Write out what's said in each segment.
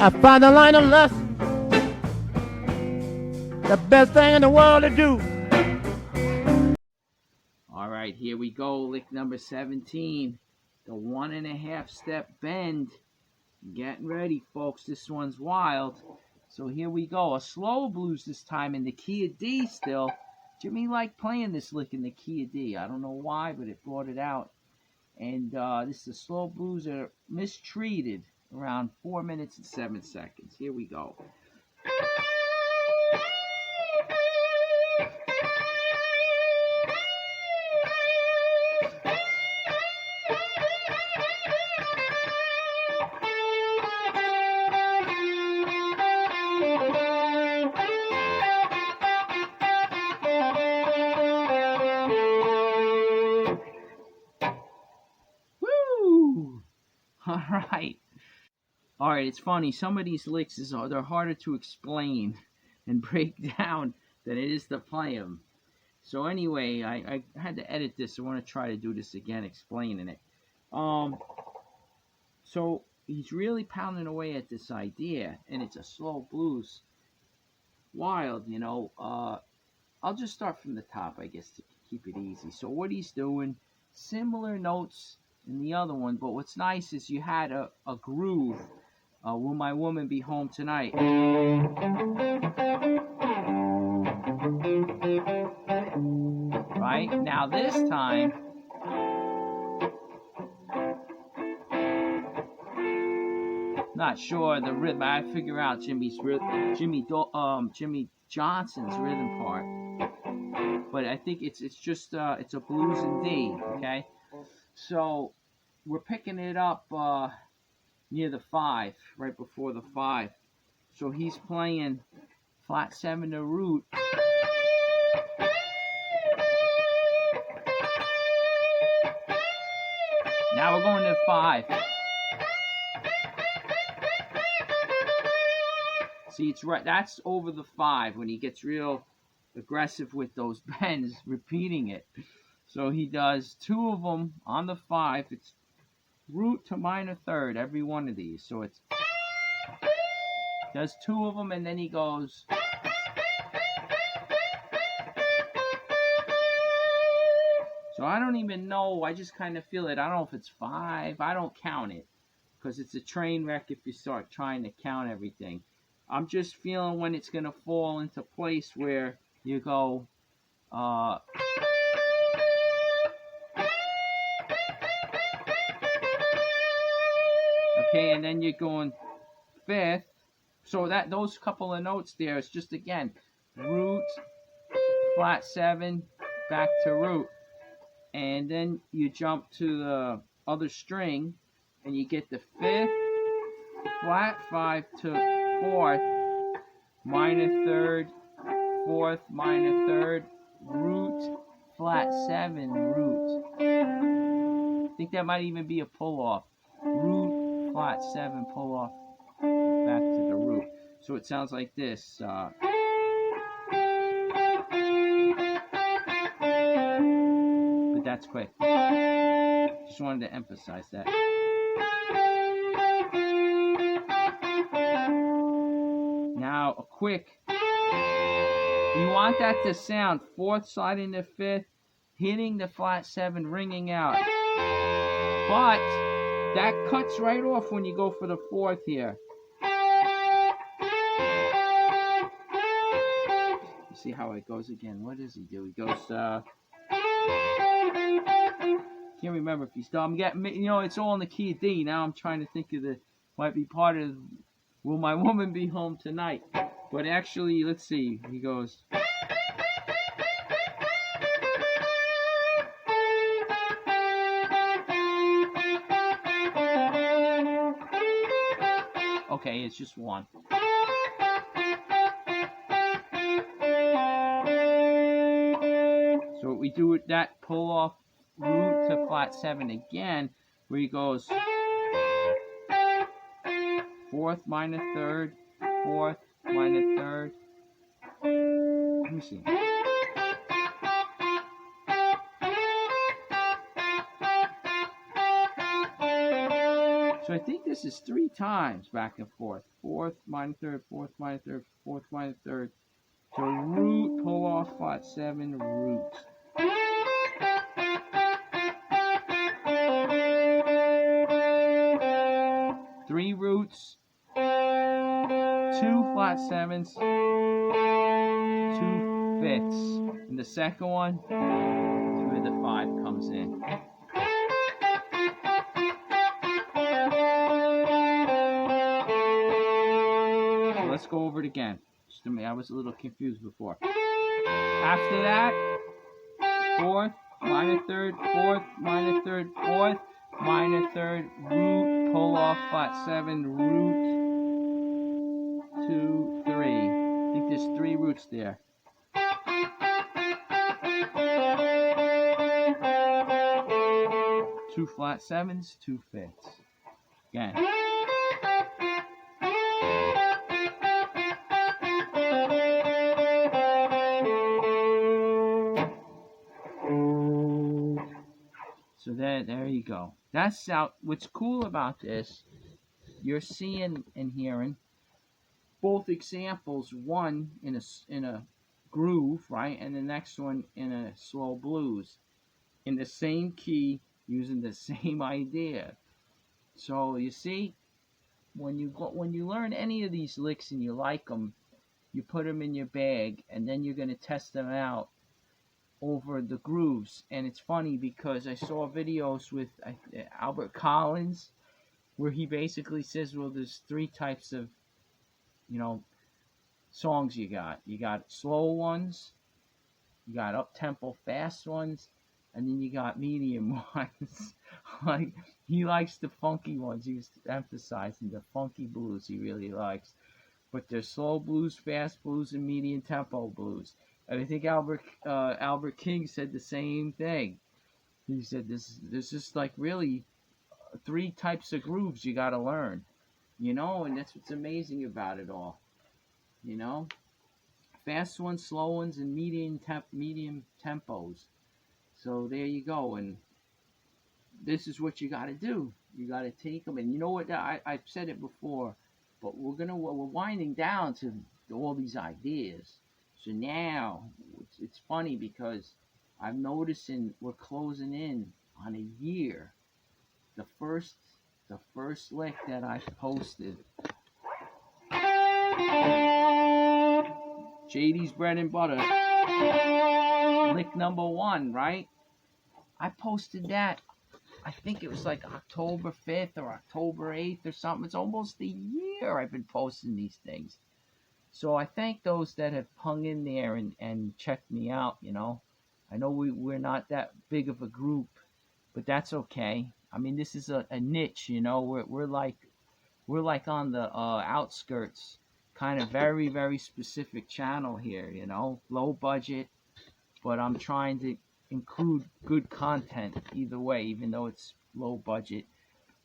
I find the line of lust the best thing in the world to do. All right, here we go. Lick number 17. The 1.5 step bend. Getting ready, folks. This one's wild. So here we go. A slow blues this time in the key of D still. Jimmy liked playing this lick in the key of D. I don't know why, but it brought it out. And this is a slow blues are Mistreated. Around 4 minutes and 7 seconds. Here we go. Woo! All right. All right, it's funny. Some of these licks they're harder to explain and break down than it is to play them. So anyway, I had to edit this. I want to try to do this again, explaining it. So he's really pounding away at this idea, and it's a slow blues. Wild, you know. I'll just start from the top, I guess, to keep it easy. So what he's doing, similar notes in the other one, but what's nice is you had a groove. Will my woman be home tonight? Right? Now this time, not sure the rhythm. I figure out Jimmy Johnson's rhythm part, but I think it's just it's a blues in D. Okay, so we're picking it up near the 5, right before the 5. So he's playing flat 7 to root. Now we're going to 5. See, it's right. That's over the 5 when he gets real aggressive with those bends, repeating it. So he does 2 of them on the 5. It's root to minor third, every one of these. So it's does 2 of them, and then he goes. So I don't even know. I just kind of feel it. I don't know if it's 5. I don't count it because it's a train wreck if you start trying to count everything. I'm just feeling when it's going to fall into place where you go, okay, and then you're going 5th. So that those couple of notes there is just, again, root, flat 7, back to root. And then you jump to the other string, and you get the 5th, flat 5 to 4th, minor 3rd, 4th, minor 3rd, root, flat 7, root. I think that might even be a pull-off. Root, flat 7, pull-off, back to the root. So it sounds like this. But that's quick. Just wanted to emphasize that. Now, a quick. You want that to sound 4th sliding to 5th, hitting the flat 7, ringing out. But that cuts right off when you go for the 4th here. You see how it goes again. What does he do? He goes, can't remember if he's done. I'm getting, it's all in the key of D. Now I'm trying to think of might be part of, will my woman be home tonight? But actually, let's see. He goes. Okay, it's just 1. So we do it, that pull off root to flat 7 again, where he goes 4th, minor 3rd, 4th, minor 3rd. Let me see. So So I think this is 3 times back and forth. Fourth, minor third, fourth, minor third, fourth, minor third. So root, pull off, flat 7, root. Three roots, 2 flat 7s, 2 fifths. And the second one is where the 5 comes in. So let's go over it again. I was a little confused before. After that, fourth, minor third, fourth, minor third, fourth, minor third, root, pull off, flat 7, root, 2, 3. I think there's 3 roots there. Two flat 7s, 2 fifths. Again. So there you go. That's out. What's cool about this, you're seeing and hearing both examples. One in a groove, right, and the next one in a slow blues, in the same key, using the same idea. So you see, when you learn any of these licks and you like them, you put them in your bag, and then you're gonna test them out over the grooves. And it's funny because I saw videos with Albert Collins where he basically says, well, there's 3 types of songs you got slow ones, you got up tempo fast ones, and then you got medium ones. Like, he likes the funky ones. He was emphasizing the funky blues he really likes, but there's slow blues, fast blues, and medium tempo blues. And I think Albert King said the same thing. He said there's just like really 3 types of grooves you got to learn, and that's what's amazing about it all, fast ones, slow ones, and medium tempos. So there you go, and this is what you got to do. You got to take them, and you know what? I've said it before, but we're winding down to all these ideas. So now, it's funny because I'm noticing we're closing in on a year. The first lick that I posted, JD's Bread and Butter, lick number 1, right? I posted that, I think it was like October 5th or October 8th or something. It's almost a year I've been posting these things. So I thank those that have hung in there and checked me out, I know we're not that big of a group, but that's okay. I mean, this is a niche, we're like on the outskirts, kind of very, very specific channel here, low budget, but I'm trying to include good content either way, even though it's low budget.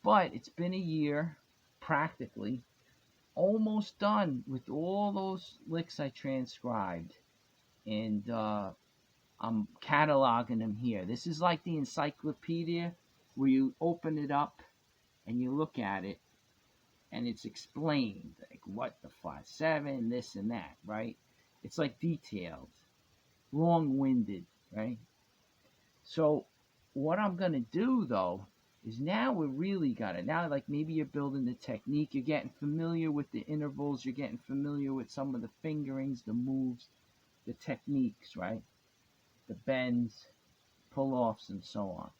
But it's been a year, practically, almost done with all those licks I transcribed, and I'm cataloging them here. This is like the encyclopedia where you open it up and you look at it and it's explained, like what the flat 7, this and that, right? It's like detailed, long-winded, right? So what I'm gonna do though is now we really got it. Now, like, maybe you're building the technique, you're getting familiar with the intervals, you're getting familiar with some of the fingerings, the moves, the techniques, right? The bends, pull-offs, and so on.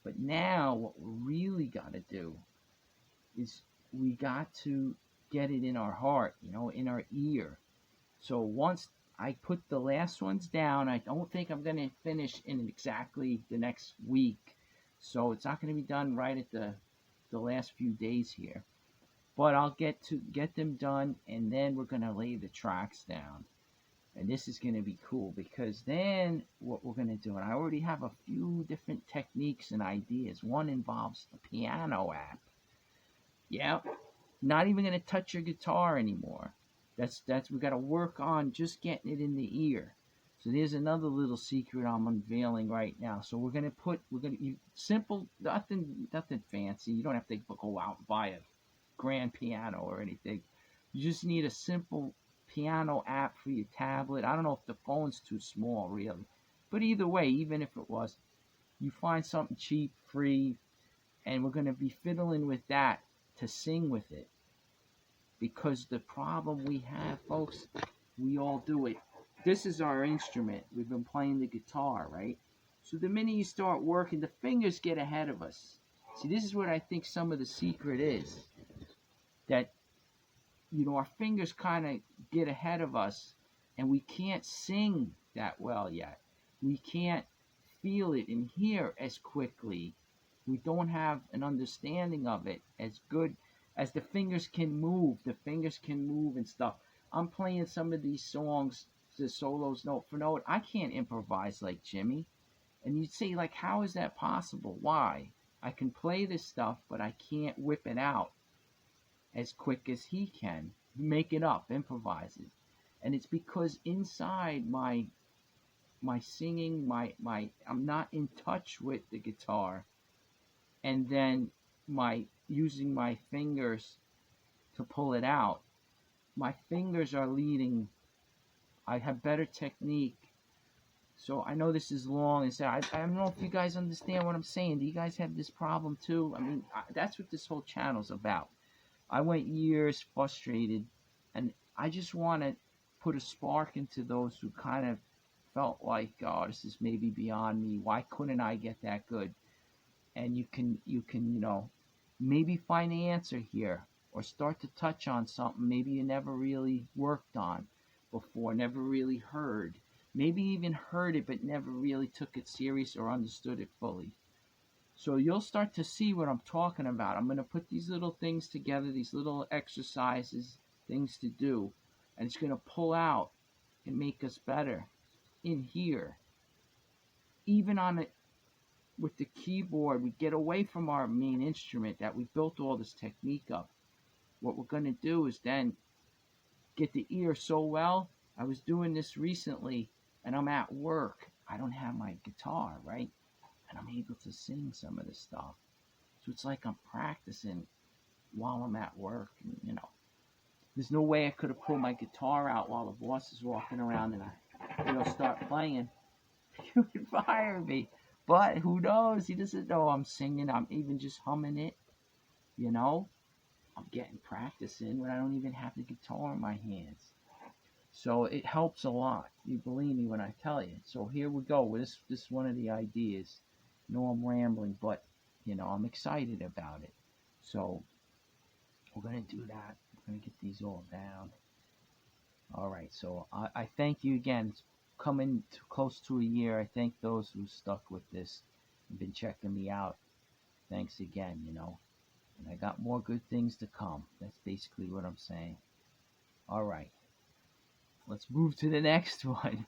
But now what we really got to do is we got to get it in our heart, in our ear. So once I put the last ones down, I don't think I'm going to finish in exactly the next week. So it's not going to be done right at the last few days here. But I'll get them done, and then we're going to lay the tracks down. And this is going to be cool, because then what we're going to do, and I already have a few different techniques and ideas. One involves the piano app. Yeah, not even going to touch your guitar anymore. That's we got to work on just getting it in the ear. So there's another little secret I'm unveiling right now. So we're gonna simple, nothing fancy. You don't have to go out and buy a grand piano or anything. You just need a simple piano app for your tablet. I don't know if the phone's too small, really, but either way, even if it was, you find something cheap, free, and we're gonna be fiddling with that to sing with it. Because the problem we have, folks, we all do it. This is our instrument. We've been playing the guitar, right? So the minute you start working, the fingers get ahead of us. See, this is what I think some of the secret is. That, our fingers kind of get ahead of us, and we can't sing that well yet. We can't feel it and hear as quickly. We don't have an understanding of it as good as the fingers can move. The fingers can move and stuff. I'm playing some of these songs, the solos note for note. I can't improvise like Jimmy. And you'd say, like, how is that possible? Why? I can play this stuff, but I can't whip it out as quick as he can. Make it up, improvise it. And it's because inside my singing, I'm not in touch with the guitar. And then using my fingers to pull it out. My fingers are leading. I have better technique. So I know this is long and sad. I don't know if you guys understand what I'm saying. Do you guys have this problem too? I mean, that's what this whole channel's about. I went years frustrated, and I just want to put a spark into those who kind of felt like, oh, this is maybe beyond me. Why couldn't I get that good? And you can, maybe find the answer here, or start to touch on something maybe you never really worked on before, never really heard. Maybe even heard it, but never really took it serious or understood it fully. So you'll start to see what I'm talking about. I'm going to put these little things together, these little exercises, things to do, and it's going to pull out and make us better in here. Even on it, with the keyboard, we get away from our main instrument that we built all this technique up. What we're going to do is then get the ear so well. I was doing this recently, and I'm at work. I don't have my guitar, right? And I'm able to sing some of this stuff. So it's like I'm practicing while I'm at work. And, there's no way I could have pulled my guitar out while the boss is walking around and I, start playing. He would fire me. But who knows? He doesn't know I'm singing. I'm even just humming it. I'm getting practice in when I don't even have the guitar in my hands. So it helps a lot. You believe me when I tell you. So here we go. This is one of the ideas. I'm rambling, but I'm excited about it. So we're gonna do that. We're gonna get these all down. All right. So I thank you again. It's coming close to a year. I thank those who stuck with this and been checking me out. Thanks again. And I got more good things to come. That's basically what I'm saying. All right. Let's move to the next one.